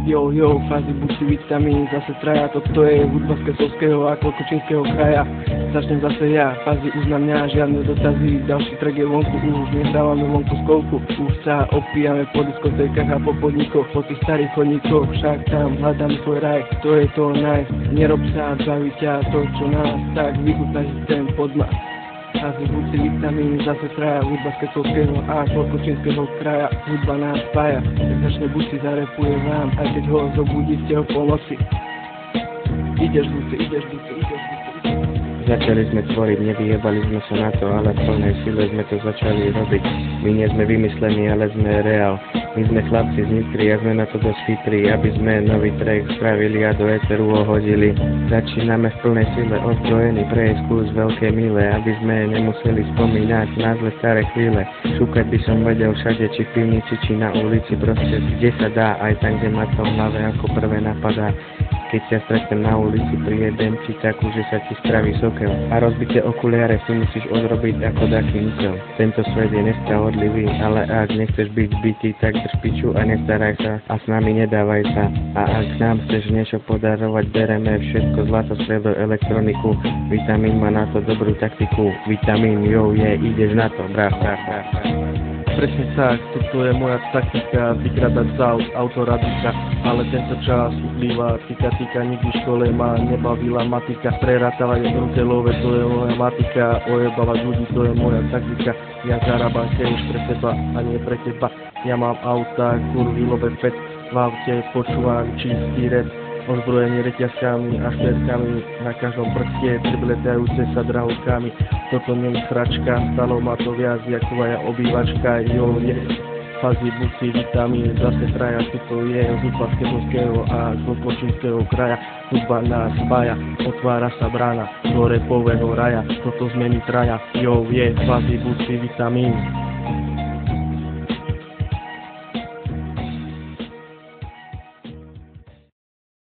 Jo, fázy buci, vitamín, zase traja, toto je hudba z Kesovského a Klokočínskeho kraja. Začnem zase ja, fázy už na mňa, žiadne dotazy, ďalší track je vonku, už nehrávame vonku z kolku, už sa opíjame po diskotékach a po podnikoch, po tých starých chodníkoch, však tam hľadám svoj raj, to je to nice, nerob sa, baví ťa to, čo nás, tak vychutnáš ten podmaz. Fázy buci, vitamín, zase traja, hudba z Kesovského a Klokočínskeho kraja, hudba nás spája, tak začne buci, zarepuje vám, aj keď ho zobudíte o polnoci. Ideš buci. Začali sme tvoriť, nevyjebali sme sa na to, ale v plnej sile sme to začali robiť. My nie sme vymyslení, ale sme reál. My sme chlapci z Nitry a sme na to dosť chytrí, aby sme nový track spravili a do éteru ho hodili. Začíname v plnej sile, ozbrojení prejsť kus veľké mile, aby sme nemuseli spomínať na zle staré chvíle. Šúkať by som vedel všade, či v pivnici, či na ulici, proste kde sa dá, aj tam, kde ma to v hlave ako prvé napadá. Keď ťa stretnem na ulici, prijedem ti takú, že sa ti spraví sokel. A rozbité okuliare si musíš odrobiť ako taký myseľ. Tento svet je nespravodlivý, ale ak nechceš byť zbytý, tak drž piču a nestaraj sa a s nami nedávaj sa. A ak nám chceš niečo podarovať, bereme všetko zlato, stredo, elektroniku. Vitamín má na to dobrú taktiku. Vitamín, ideš na to, brá. Presne tak, toto je moja taktika, vykradať z autoradika, ale tento čas uplýva, týka, nikdy v škole ma nebavila matika, prerátavať rukelové, to je moja matika, ojebávať ľudí, to je moja taktika, ja zarábam cash pre seba a nie pre teba, ja mám auta, kurvy, love pet, v aute počúvam čistý rap, ozbrojení reťazkami a šperkami, na každom prste prebletajúce sa drahokami. Toto nie je sračka, stalo ma to viac ako moja obývačka, je fázy buci, vitamín, zase traja, toto je hudba z Kesovského a Klokočínskeho kraja, hudba nás spája, otvára sa brána do repového raja, toto zmení traja, je fázy buci, vitamín.